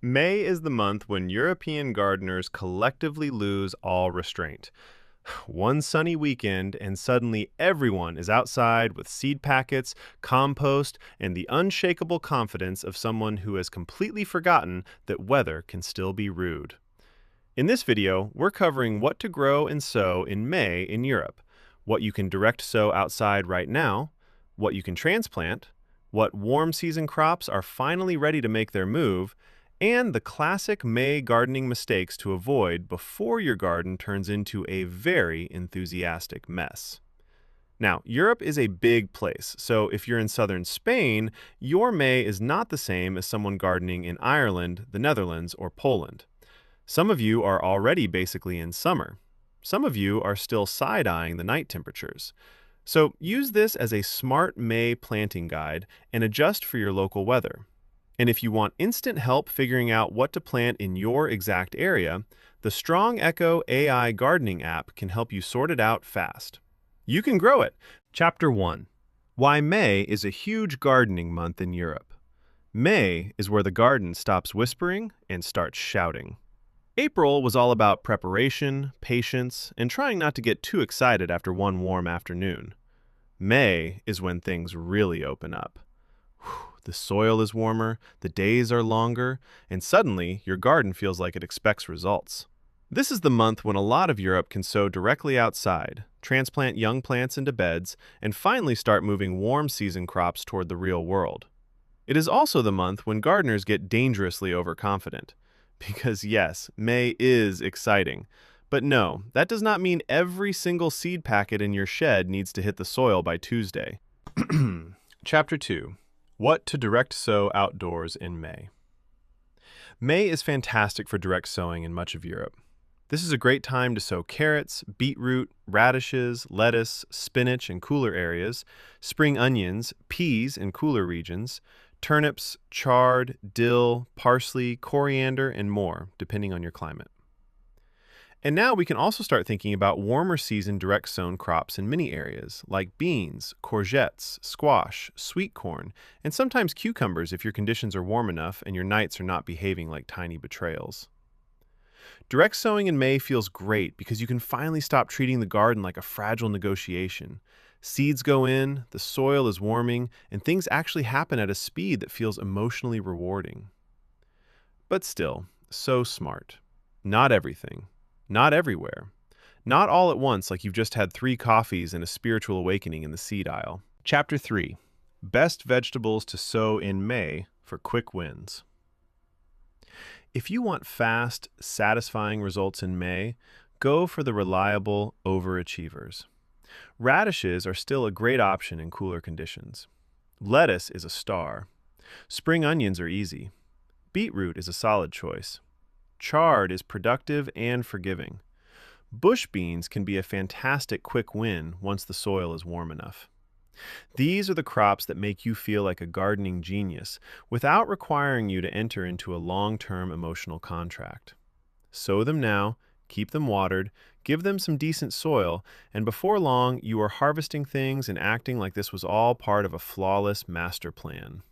May is the month when European gardeners collectively lose all restraint. One sunny weekend, and suddenly everyone is outside with seed packets, compost, and the unshakable confidence of someone who has completely forgotten that weather can still be rude. In this video, we're covering what to grow and sow in May in Europe, what you can direct sow outside right now, what you can transplant, what warm season crops are finally ready to make their move, and the classic May gardening mistakes to avoid before your garden turns into a very enthusiastic mess. Now, Europe is a big place, so if you're in southern Spain, your May is not the same as someone gardening in Ireland, the Netherlands, or Poland. Some of you are already basically in summer. Some of you are still side-eyeing the night temperatures. So use this as a smart May planting guide and adjust for your local weather. And if you want instant help figuring out what to plant in your exact area, the Strong Echo AI gardening app can help you sort it out fast. You can grow it. Chapter 1. Why May is a huge gardening month in Europe. May is where the garden stops whispering and starts shouting. April was all about preparation, patience, and trying not to get too excited after one warm afternoon. May is when things really open up. The soil is warmer, the days are longer, and suddenly your garden feels like it expects results. This is the month when a lot of Europe can sow directly outside, transplant young plants into beds, and finally start moving warm season crops toward the real world. It is also the month when gardeners get dangerously overconfident. Because yes, May is exciting. But no, that does not mean every single seed packet in your shed needs to hit the soil by Tuesday. Chapter 2. What to direct sow outdoors in May. May is fantastic for direct sowing in much of Europe. This is a great time to sow carrots, beetroot, radishes, lettuce, spinach in cooler areas, spring onions, peas in cooler regions, turnips, chard, dill, parsley, coriander, and more, depending on your climate. And now we can also start thinking about warmer season direct sown crops in many areas, like beans, courgettes, squash, sweet corn, and sometimes cucumbers if your conditions are warm enough and your nights are not behaving like tiny betrayals. Direct sowing in May feels great because you can finally stop treating the garden like a fragile negotiation. Seeds go in, the soil is warming, and things actually happen at a speed that feels emotionally rewarding. But still, so smart. Not everything. Not everywhere. Not all at once like you've just had 3 coffees and a spiritual awakening in the seed aisle. Chapter 3. Best vegetables to sow in May for quick wins. If you want fast, satisfying results in May, go for the reliable overachievers. Radishes are still a great option in cooler conditions. Lettuce is a star. Spring onions are easy. Beetroot is a solid choice. Chard is productive and forgiving. Bush beans can be a fantastic quick win once the soil is warm enough. These are the crops that make you feel like a gardening genius without requiring you to enter into a long-term emotional contract. Sow them now, keep them watered, give them some decent soil, and before long you are harvesting things and acting like this was all part of a flawless master plan.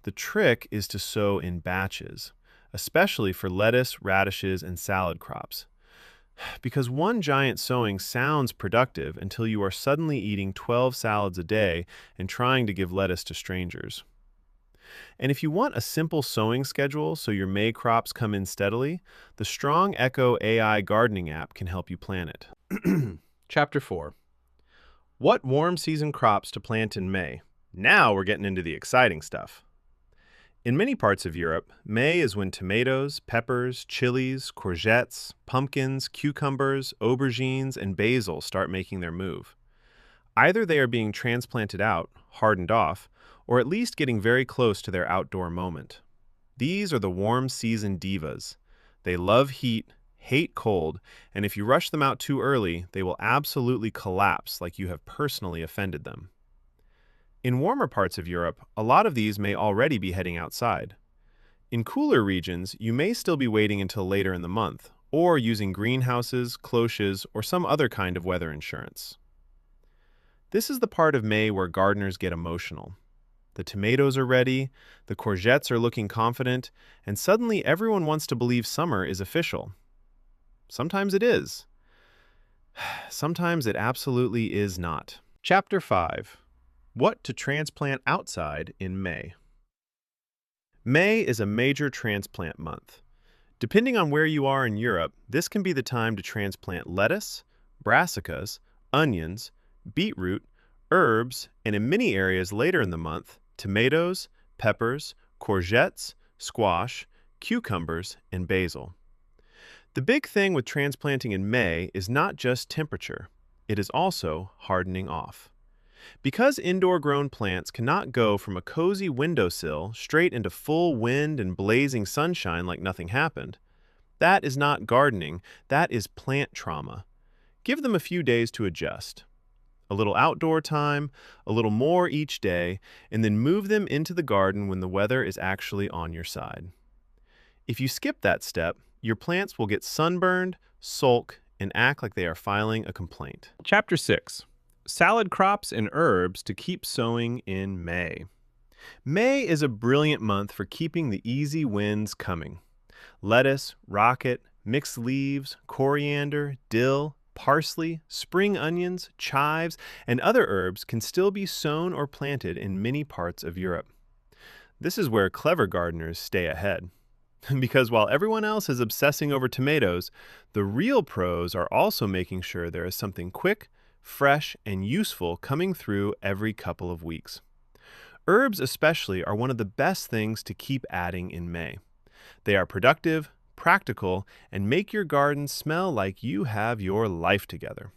The trick is to sow in batches, especially for lettuce, radishes, and salad crops. Because one giant sowing sounds productive until you are suddenly eating 12 salads a day and trying to give lettuce to strangers. And if you want a simple sowing schedule so your May crops come in steadily, the Strong Echo AI gardening app can help you plan it. Chapter 4. What warm season crops to plant in May? Now we're getting into the exciting stuff. In many parts of Europe, May is when tomatoes, peppers, chilies, courgettes, pumpkins, cucumbers, aubergines, and basil start making their move. Either they are being transplanted out, hardened off, or at least getting very close to their outdoor moment. These are the warm season divas. They love heat, hate cold, and if you rush them out too early, they will absolutely collapse like you have personally offended them. In warmer parts of Europe, a lot of these may already be heading outside. In cooler regions, you may still be waiting until later in the month, or using greenhouses, cloches, or some other kind of weather insurance. This is the part of May where gardeners get emotional. the tomatoes are ready, the courgettes are looking confident, and suddenly everyone wants to believe summer is official. Sometimes it is. Sometimes it absolutely is not. Chapter 5. What to transplant outside in May. May is a major transplant month. Depending on where you are in Europe, this can be the time to transplant lettuce, brassicas, onions, beetroot, herbs, and in many areas later in the month, tomatoes, peppers, courgettes, squash, cucumbers, and basil. The big thing with transplanting in May is not just temperature, it is also hardening off. Because indoor-grown plants cannot go from a cozy windowsill straight into full wind and blazing sunshine like nothing happened, that is not gardening, that is plant trauma. Give them a few days to adjust. A little outdoor time, a little more each day, and then move them into the garden when the weather is actually on your side. If you skip that step, your plants will get sunburned, sulk, and act like they are filing a complaint. Chapter 6. Salad crops and herbs to keep sowing in May. May is a brilliant month for keeping the easy wins coming. Lettuce, rocket, mixed leaves, coriander, dill, parsley, spring onions, chives, and other herbs can still be sown or planted in many parts of Europe. This is where clever gardeners stay ahead. Because while everyone else is obsessing over tomatoes, the real pros are also making sure there is something quick, fresh, and useful coming through every couple of weeks. Herbs especially are one of the best things to keep adding in May. They are productive, practical, and make your garden smell like you have your life together.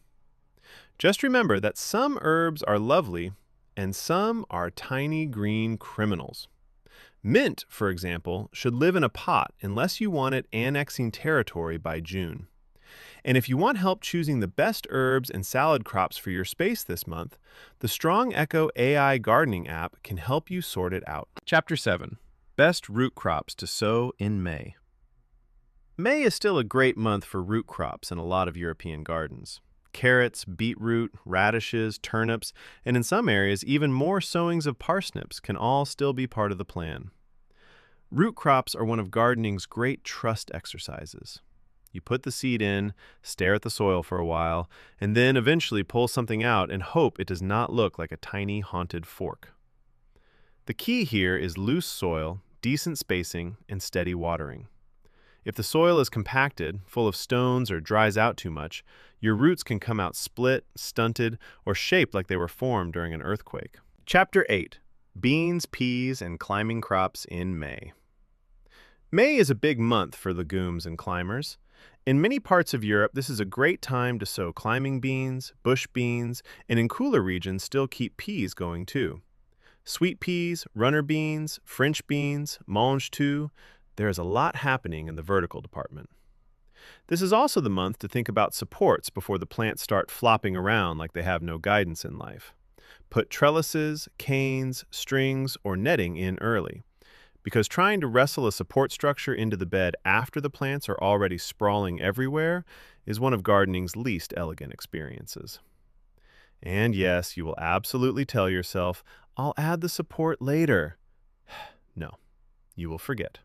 Just remember that some herbs are lovely and some are tiny green criminals. Mint, for example, should live in a pot unless you want it annexing territory by June. And if you want help choosing the best herbs and salad crops for your space this month, the Strong Echo AI gardening app can help you sort it out. Chapter 7. Best root crops to sow in May. May is still a great month for root crops in a lot of European gardens. Carrots, beetroot, radishes, turnips, and in some areas even more sowings of parsnips can all still be part of the plan. Root crops are one of gardening's great trust exercises. You put the seed in, stare at the soil for a while, and then eventually pull something out and hope it does not look like a tiny haunted fork. The key here is loose soil, decent spacing, and steady watering. If the soil is compacted, full of stones, or dries out too much, your roots can come out split, stunted, or shaped like they were formed during an earthquake. Chapter 8. Beans, peas, and climbing crops in May. May is a big month for legumes and climbers. In many parts of Europe, this is a great time to sow climbing beans, bush beans, and in cooler regions still keep peas going too. Sweet peas, runner beans, French beans, mange tout, there is a lot happening in the vertical department. This is also the month to think about supports before the plants start flopping around like they have no guidance in life. Put trellises, canes, strings, or netting in early, because trying to wrestle a support structure into the bed after the plants are already sprawling everywhere is one of gardening's least elegant experiences. And yes, you will absolutely tell yourself, I'll add the support later. No, you will forget.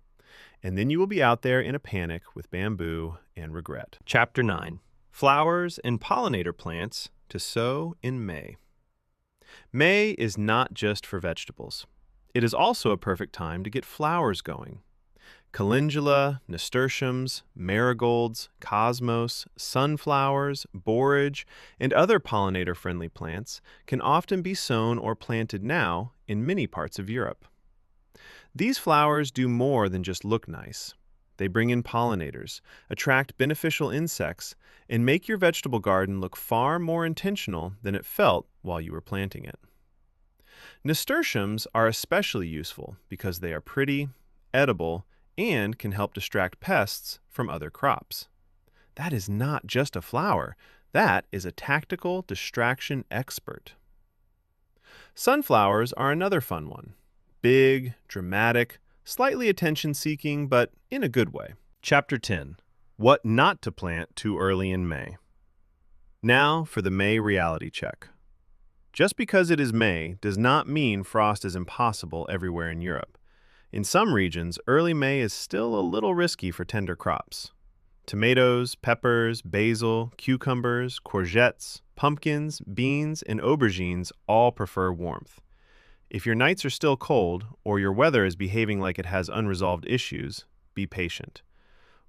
And then you will be out there in a panic with bamboo and regret. Chapter 9. Flowers and pollinator plants to sow in May. May is not just for vegetables. It is also a perfect time to get flowers going. Calendula, nasturtiums, marigolds, cosmos, sunflowers, borage, and other pollinator-friendly plants can often be sown or planted now in many parts of Europe. These flowers do more than just look nice. They bring in pollinators, attract beneficial insects, and make your vegetable garden look far more intentional than it felt while you were planting it. Nasturtiums are especially useful because they are pretty, edible, and can help distract pests from other crops. That is not just a flower. That is a tactical distraction expert. Sunflowers are another fun one. Big, dramatic, slightly attention-seeking, but in a good way. Chapter 10. What not to plant too early in May. Now for the May reality check. Just because it is May does not mean frost is impossible everywhere in Europe. In some regions, early May is still a little risky for tender crops. Tomatoes, peppers, basil, cucumbers, courgettes, pumpkins, beans, and aubergines all prefer warmth. If your nights are still cold, or your weather is behaving like it has unresolved issues, be patient.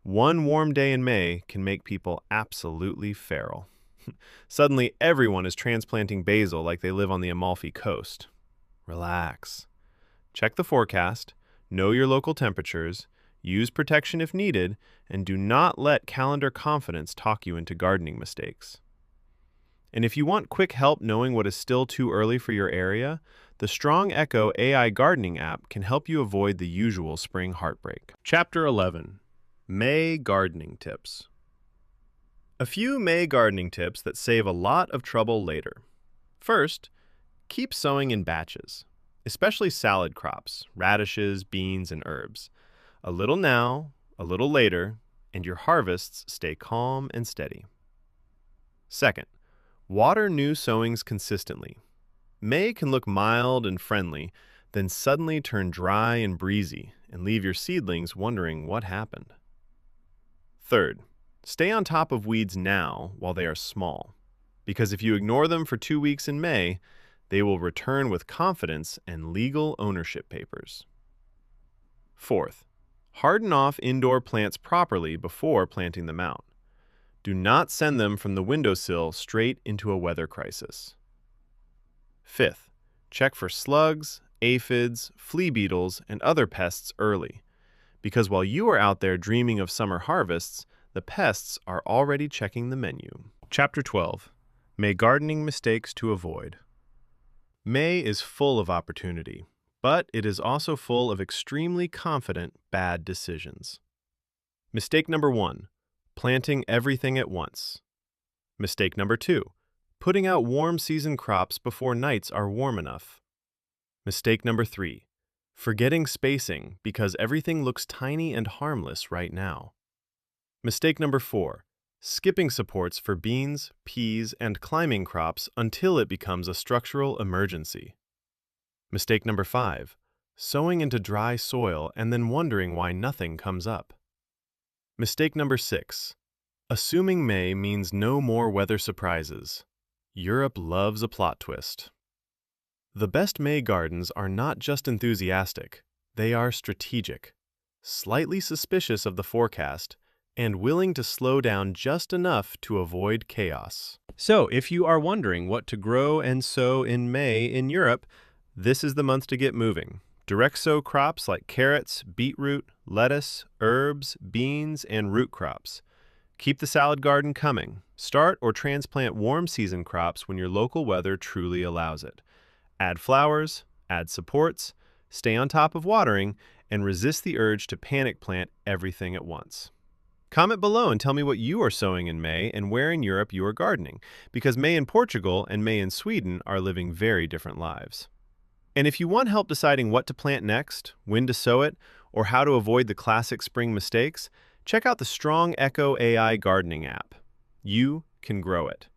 One warm day in May can make people absolutely feral. Suddenly, everyone is transplanting basil like they live on the Amalfi Coast. Relax. Check the forecast, know your local temperatures, use protection if needed, and do not let calendar confidence talk you into gardening mistakes. And if you want quick help knowing what is still too early for your area, the Strong Echo AI gardening app can help you avoid the usual spring heartbreak. Chapter 11. May Gardening Tips. A few May gardening tips that save a lot of trouble later. First, keep sowing in batches, especially salad crops, radishes, beans, and herbs. A little now, a little later, and your harvests stay calm and steady. Second, water new sowings consistently. May can look mild and friendly, then suddenly turn dry and breezy and leave your seedlings wondering what happened. Third, stay on top of weeds now while they are small, because if you ignore them for 2 weeks in May, they will return with confidence and legal ownership papers. Fourth, harden off indoor plants properly before planting them out. Do not send them from the windowsill straight into a weather crisis. Fifth, check for slugs, aphids, flea beetles, and other pests early, because while you are out there dreaming of summer harvests, the pests are already checking the menu. Chapter 12. May Gardening Mistakes to Avoid. May is full of opportunity, but it is also full of extremely confident bad decisions. Mistake number 1. Planting everything at once. Mistake number 2. Putting out warm season crops before nights are warm enough. Mistake number 3. Forgetting spacing because everything looks tiny and harmless right now. Mistake number 4. Skipping supports for beans, peas, and climbing crops until it becomes a structural emergency. Mistake number 5. Sowing into dry soil and then wondering why nothing comes up. Mistake number 6. Assuming May means no more weather surprises. Europe loves a plot twist. The best May gardens are not just enthusiastic, they are strategic, slightly suspicious of the forecast, and willing to slow down just enough to avoid chaos. So, if you are wondering what to grow and sow in May in Europe, this is the month to get moving. Direct sow crops like carrots, beetroot, lettuce, herbs, beans, and root crops. Keep the salad garden coming. Start or transplant warm season crops when your local weather truly allows it. Add flowers, add supports, stay on top of watering, and resist the urge to panic plant everything at once. Comment below and tell me what you are sowing in May and where in Europe you are gardening, because May in Portugal and May in Sweden are living very different lives. And if you want help deciding what to plant next, when to sow it, or how to avoid the classic spring mistakes, check out the Strong Echo AI gardening app. You can grow it.